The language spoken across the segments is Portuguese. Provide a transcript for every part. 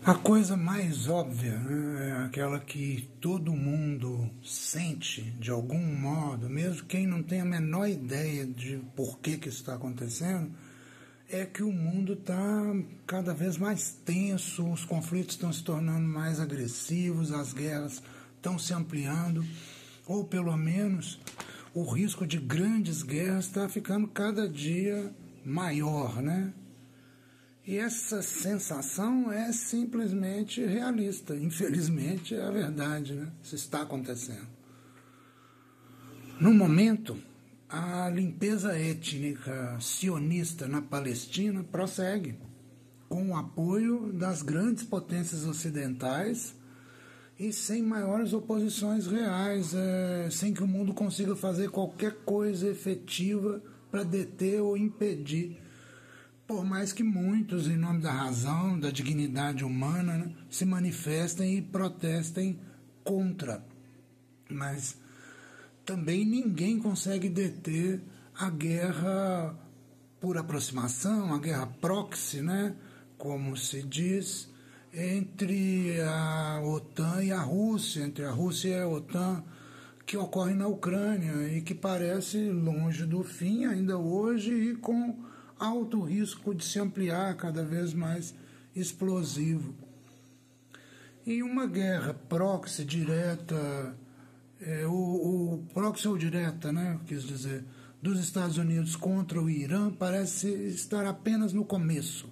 A coisa mais óbvia, né, é aquela que todo mundo sente de algum modo, mesmo quem não tem a menor ideia de por que isso está acontecendo, é que o mundo está cada vez mais tenso, os conflitos estão se tornando mais agressivos, as guerras estão se ampliando, ou pelo menos o risco de grandes guerras está ficando cada dia maior, né? E essa sensação é simplesmente realista. Infelizmente, é a verdade, né? Isso está acontecendo. No momento, a limpeza étnica sionista na Palestina prossegue, com o apoio das grandes potências ocidentais e sem maiores oposições reais, sem que o mundo consiga fazer qualquer coisa efetiva para deter ou impedir. Por mais que muitos, em nome da razão, da dignidade humana, né, se manifestem e protestem contra. Mas também ninguém consegue deter a guerra por aproximação, a guerra proxy, né, como se diz, entre a OTAN e a Rússia, entre a Rússia e a OTAN, que ocorre na Ucrânia e que parece longe do fim ainda hoje e com alto risco de se ampliar, cada vez mais explosivo. Em uma guerra proxy direta, o proxy ou direta, né, quis dizer, dos Estados Unidos contra o Irã, parece estar apenas no começo.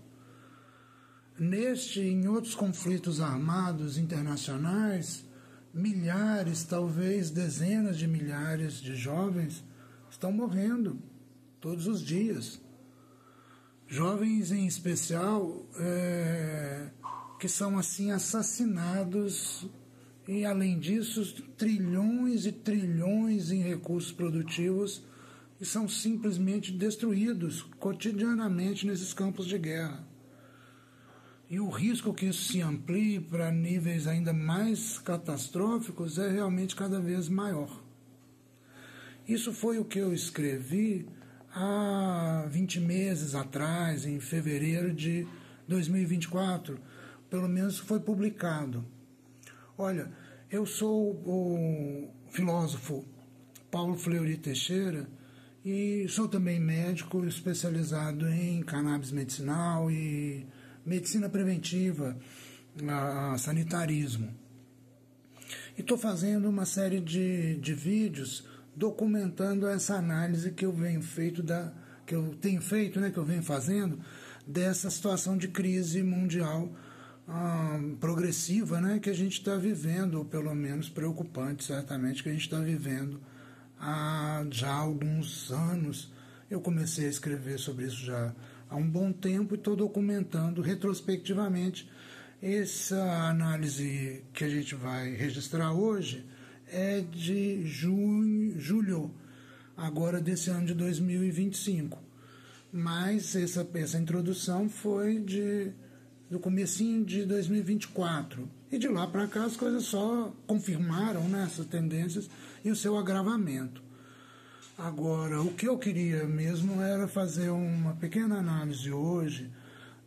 Neste e em outros conflitos armados internacionais, milhares, talvez dezenas de milhares de jovens estão morrendo todos os dias. Jovens em especial que são assim assassinados e, além disso, trilhões e trilhões em recursos produtivos que são simplesmente destruídos cotidianamente nesses campos de guerra. E o risco que isso se amplie para níveis ainda mais catastróficos é realmente cada vez maior. Isso foi o que eu escrevi há 20 meses atrás, em fevereiro de 2024, pelo menos foi publicado. Olha, eu sou o filósofo Paulo Fleury Teixeira e sou também médico especializado em cannabis medicinal e medicina preventiva, sanitarismo. E estou fazendo uma série de vídeos documentando essa análise que eu venho fazendo dessa situação de crise mundial progressiva, né, que a gente está vivendo, ou pelo menos preocupante, certamente, que a gente está vivendo há já alguns anos. Eu comecei a escrever sobre isso já há um bom tempo e estou documentando retrospectivamente. Essa análise que a gente vai registrar hoje é de julho, agora desse ano de 2025. Mas essa introdução foi do comecinho de 2024. E de lá para cá as coisas só confirmaram, né, essas tendências e o seu agravamento. Agora, o que eu queria mesmo era fazer uma pequena análise hoje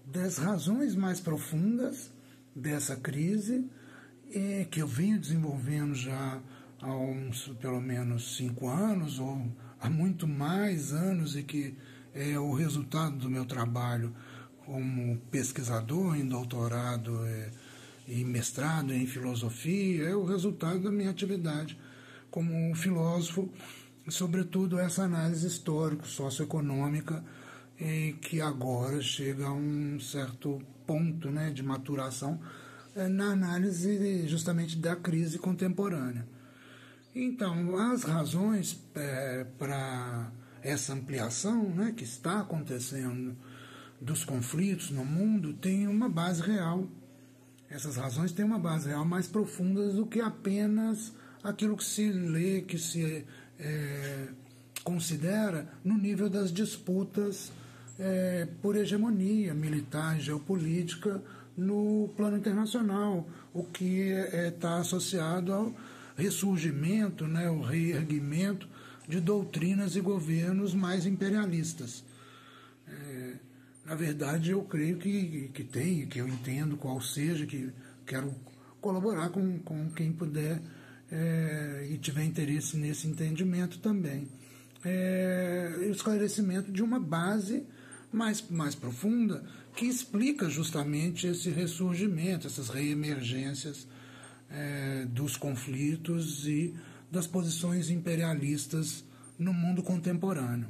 das razões mais profundas dessa crise, que eu venho desenvolvendo já há pelo menos 5 anos, ou há muito mais anos, e que é o resultado do meu trabalho como pesquisador em doutorado e mestrado em filosofia, é o resultado da minha atividade como filósofo, sobretudo essa análise histórico-socioeconômica, que agora chega a um certo ponto, né, de maturação na análise justamente da crise contemporânea. Então, as razões para essa ampliação, né, que está acontecendo dos conflitos no mundo têm uma base real. Essas razões têm uma base real mais profunda do que apenas aquilo que se lê, que se considera no nível das disputas por hegemonia militar e geopolítica no plano internacional, o que está associado ao ressurgimento, né, o reerguimento de doutrinas e governos mais imperialistas. Na verdade, eu creio que tem, que eu entendo qual seja, que quero colaborar com quem puder e tiver interesse nesse entendimento também. O esclarecimento de uma base mais profunda que explica justamente esse ressurgimento, essas reemergências dos conflitos e das posições imperialistas no mundo contemporâneo.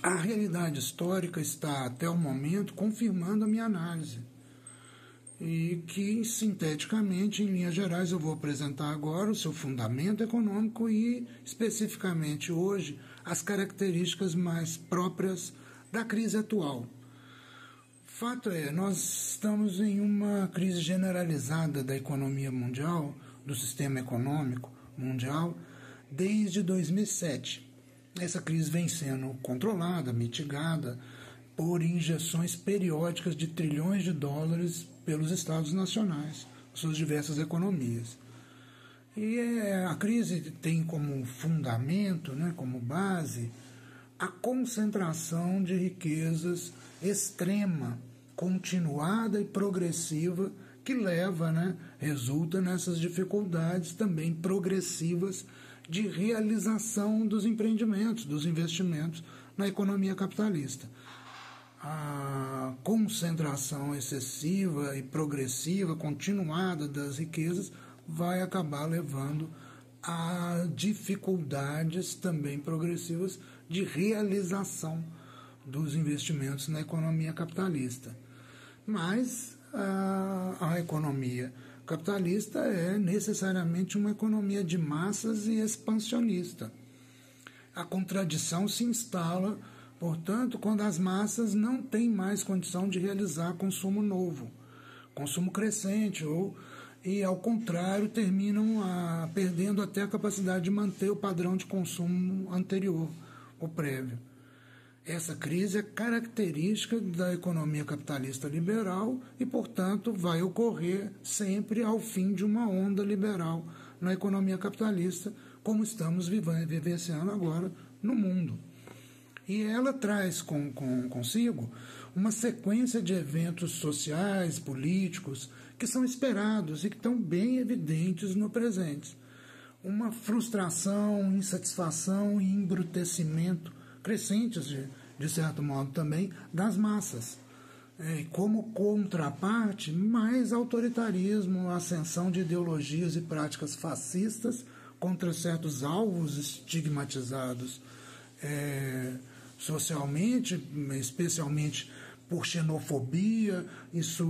A realidade histórica está, até o momento, confirmando a minha análise. E que, sinteticamente, em linhas gerais, eu vou apresentar agora o seu fundamento econômico e, especificamente hoje, as características mais próprias da crise atual. Fato é, nós estamos em uma crise generalizada da economia mundial, do sistema econômico mundial, desde 2007. Essa crise vem sendo controlada, mitigada por injeções periódicas de trilhões de dólares pelos estados nacionais, suas diversas economias. E a crise tem como fundamento, como base, a concentração de riquezas extrema, continuada e progressiva, que resulta nessas dificuldades também progressivas de realização dos empreendimentos, dos investimentos na economia capitalista. A concentração excessiva e progressiva, continuada das riquezas, vai acabar levando a dificuldades também progressivas de realização dos investimentos na economia capitalista. Mas a economia capitalista é necessariamente uma economia de massas e expansionista. A contradição se instala, portanto, quando as massas não têm mais condição de realizar consumo novo, consumo crescente, e, ao contrário, terminam perdendo até a capacidade de manter o padrão de consumo anterior, o prévio. Essa crise é característica da economia capitalista liberal e, portanto, vai ocorrer sempre ao fim de uma onda liberal na economia capitalista, como estamos vivenciando agora no mundo. E ela traz consigo uma sequência de eventos sociais, políticos, que são esperados e que estão bem evidentes no presente. Uma frustração, insatisfação e embrutecimento crescentes, de certo modo também, das massas. Como contraparte, mais autoritarismo, ascensão de ideologias e práticas fascistas contra certos alvos estigmatizados socialmente, especialmente por xenofobia, isso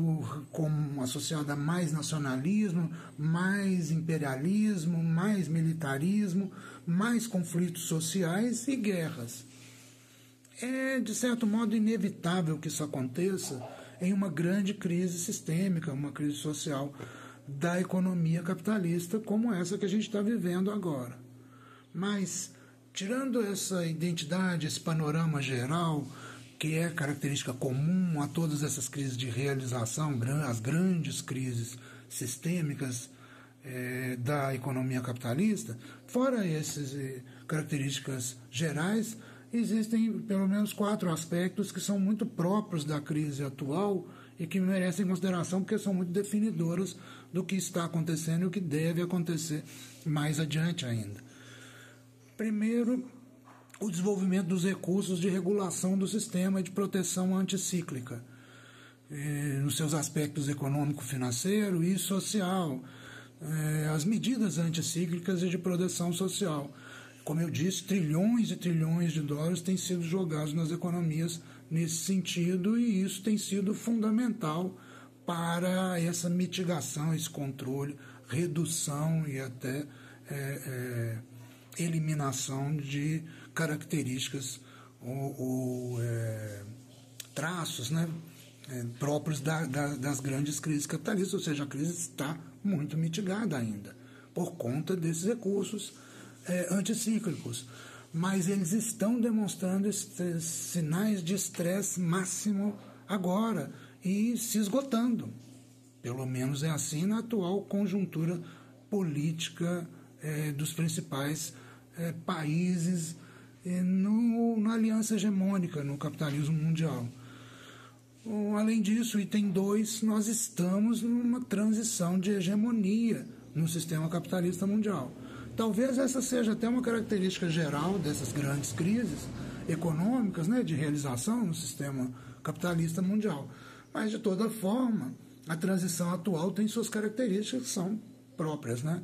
como associado a mais nacionalismo, mais imperialismo, mais militarismo, mais conflitos sociais e guerras. É, de certo modo, inevitável que isso aconteça em uma grande crise sistêmica, uma crise social da economia capitalista como essa que a gente está vivendo agora. Mas, tirando essa identidade, esse panorama geral, que é característica comum a todas essas crises de realização, as grandes crises sistêmicas da economia capitalista, fora essas características gerais, existem pelo menos 4 aspectos que são muito próprios da crise atual e que merecem consideração porque são muito definidoras do que está acontecendo e o que deve acontecer mais adiante ainda. Primeiro, o desenvolvimento dos recursos de regulação do sistema de proteção anticíclica, nos seus aspectos econômico, financeiro e social, as medidas anticíclicas e de proteção social. Como eu disse, trilhões e trilhões de dólares têm sido jogados nas economias nesse sentido e isso tem sido fundamental para essa mitigação, esse controle, redução e até eliminação de características ou traços próprios das grandes crises capitalistas, ou seja, a crise está muito mitigada ainda por conta desses recursos anticíclicos, mas eles estão demonstrando esses sinais de estresse máximo agora e se esgotando. Pelo menos é assim na atual conjuntura política dos principais países na aliança hegemônica no capitalismo mundial. Além disso, item 2, nós estamos numa transição de hegemonia no sistema capitalista mundial. Talvez essa seja até uma característica geral dessas grandes crises econômicas, né, de realização no sistema capitalista mundial. Mas, de toda forma, a transição atual tem suas características que são próprias, né?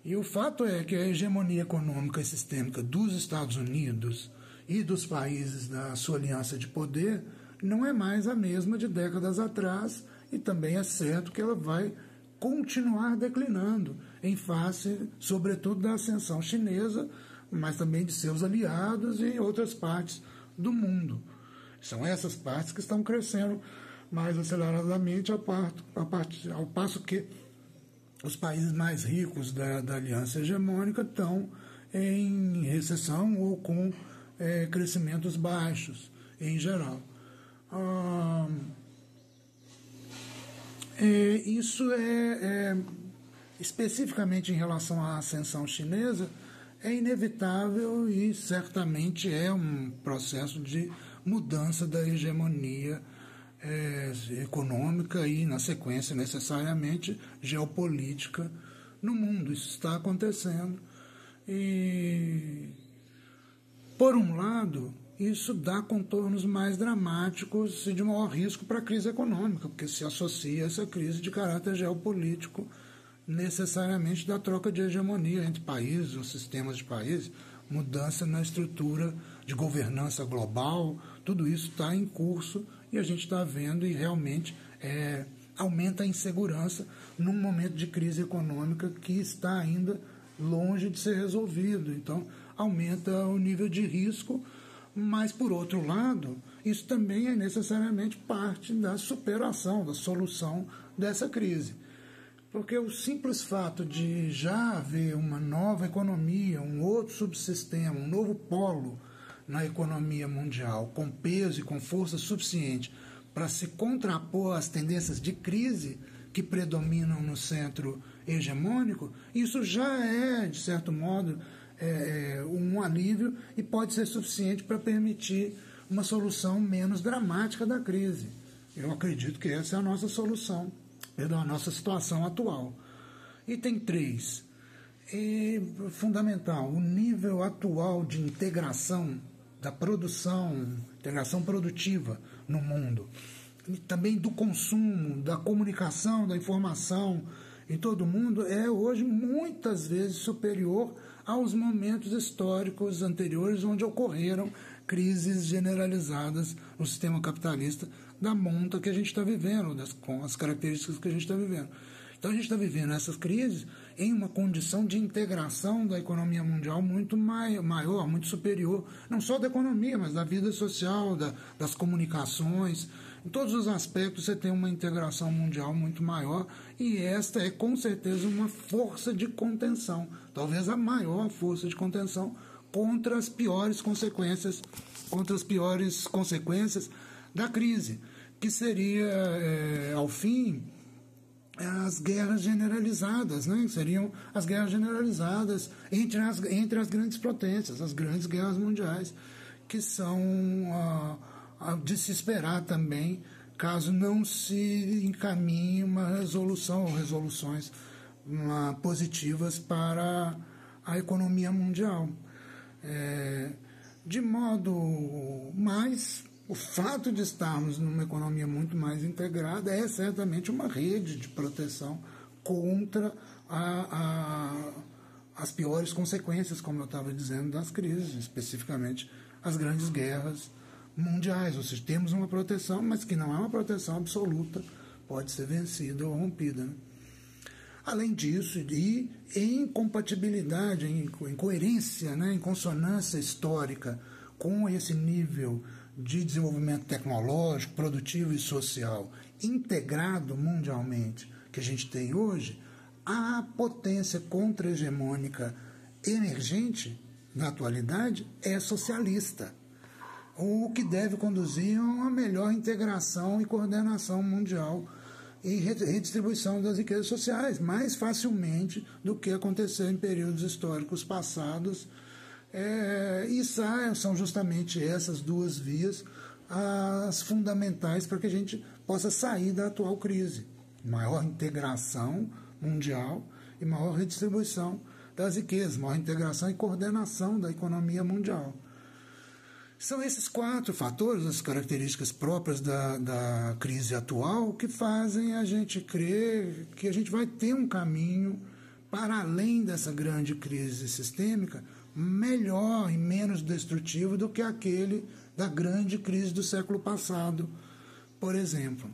E o fato é que a hegemonia econômica e sistêmica dos Estados Unidos e dos países da sua aliança de poder não é mais a mesma de décadas atrás, e também é certo que ela vai continuar declinando em face, sobretudo, da ascensão chinesa, mas também de seus aliados e outras partes do mundo. São essas partes que estão crescendo mais aceleradamente, ao passo que os países mais ricos da aliança hegemônica estão em recessão ou com crescimentos baixos, em geral. Isso especificamente em relação à ascensão chinesa, é inevitável e certamente é um processo de mudança da hegemonia econômica e, na sequência, necessariamente geopolítica no mundo. Isso está acontecendo. E, por um lado, isso dá contornos mais dramáticos e de maior risco para a crise econômica, porque se associa a essa crise de caráter geopolítico necessariamente da troca de hegemonia entre países ou sistemas de países, mudança na estrutura de governança global, tudo isso está em curso e a gente está vendo e realmente aumenta a insegurança num momento de crise econômica que está ainda longe de ser resolvido. Então, aumenta o nível de risco, mas, por outro lado, isso também é necessariamente parte da superação, da solução dessa crise. Porque o simples fato de já haver uma nova economia, um outro subsistema, um novo polo na economia mundial, com peso e com força suficiente para se contrapor às tendências de crise que predominam no centro hegemônico, isso já é, de certo modo, um alívio e pode ser suficiente para permitir uma solução menos dramática da crise. Eu acredito que essa é a nossa solução, a nossa situação atual. Item 3. É fundamental, o nível atual de integração da produção, integração produtiva no mundo, e também do consumo, da comunicação, da informação em todo o mundo, é hoje muitas vezes superior aos momentos históricos anteriores onde ocorreram crises generalizadas no sistema capitalista da monta que a gente está vivendo, com as características que a gente está vivendo. Então a gente está vivendo essas crises em uma condição de integração da economia mundial muito maior, muito superior, não só da economia, mas da vida social, das comunicações. Em todos os aspectos você tem uma integração mundial muito maior e esta é com certeza uma força de contenção, talvez a maior força de contenção contra as piores consequências da crise, que seria, ao fim, as guerras generalizadas, né? Seriam as guerras generalizadas entre as grandes potências, as grandes guerras mundiais, que são de se esperar também, caso não se encaminhe uma resolução ou resoluções positivas para a economia mundial. De modo mais, o fato de estarmos numa economia muito mais integrada é certamente uma rede de proteção contra as piores consequências, como eu estava dizendo, das crises, especificamente as grandes guerras mundiais. Ou seja, temos uma proteção, mas que não é uma proteção absoluta, pode ser vencida ou rompida, né? Além disso, e em compatibilidade, em coerência, né, em consonância histórica com esse nível de desenvolvimento tecnológico, produtivo e social integrado mundialmente que a gente tem hoje, a potência contra-hegemônica emergente na atualidade é socialista, o que deve conduzir a uma melhor integração e coordenação mundial e redistribuição das riquezas sociais mais facilmente do que aconteceu em períodos históricos passados, E são justamente essas duas vias as fundamentais para que a gente possa sair da atual crise. Maior integração mundial e maior redistribuição das riquezas, maior integração e coordenação da economia mundial. São esses 4 fatores, as características próprias da crise atual, que fazem a gente crer que a gente vai ter um caminho para além dessa grande crise sistêmica, melhor e menos destrutivo do que aquele da grande crise do século passado, por exemplo,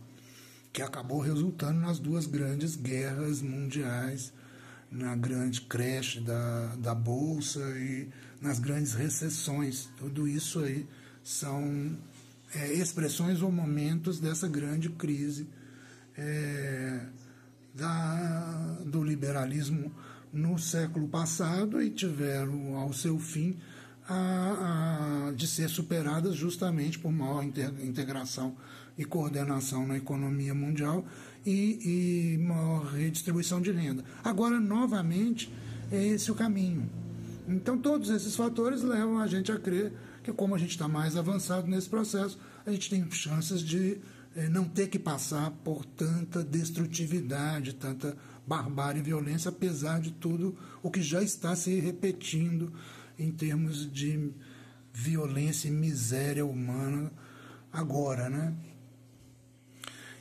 que acabou resultando nas 2 grandes guerras mundiais, na grande crash da Bolsa e nas grandes recessões. Tudo isso aí são expressões ou momentos dessa grande crise do liberalismo no século passado e tiveram ao seu fim de ser superadas justamente por maior integração e coordenação na economia mundial e maior redistribuição de renda. Agora, novamente, é esse o caminho. Então, todos esses fatores levam a gente a crer que, como a gente está mais avançado nesse processo, a gente tem chances de não ter que passar por tanta destrutividade, tanta barbárie e violência, apesar de tudo o que já está se repetindo em termos de violência e miséria humana agora, né?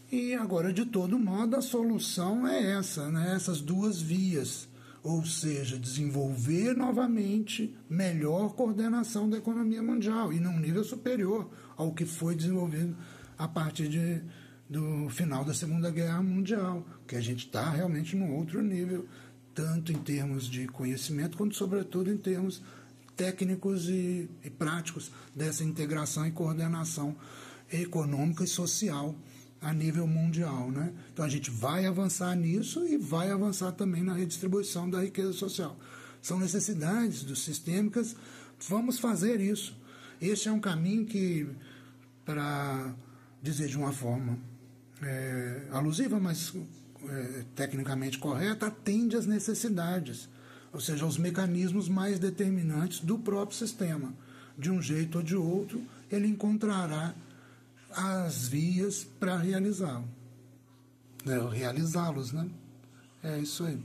E agora, de todo modo, a solução é essa, né? Essas 2 vias, ou seja, desenvolver novamente melhor coordenação da economia mundial e num nível superior ao que foi desenvolvido a partir do final da Segunda Guerra Mundial, que a gente está realmente num outro nível, tanto em termos de conhecimento, quanto, sobretudo, em termos técnicos e práticos dessa integração e coordenação econômica e social a nível mundial, né? Então a gente vai avançar nisso e vai avançar também na redistribuição da riqueza social. São necessidades sistêmicas, vamos fazer isso. Este é um caminho que, para dizer de uma forma alusiva, mas tecnicamente correta, atende às necessidades, ou seja, aos mecanismos mais determinantes do próprio sistema. De um jeito ou de outro, ele encontrará as vias para realizá-los, né? É isso aí.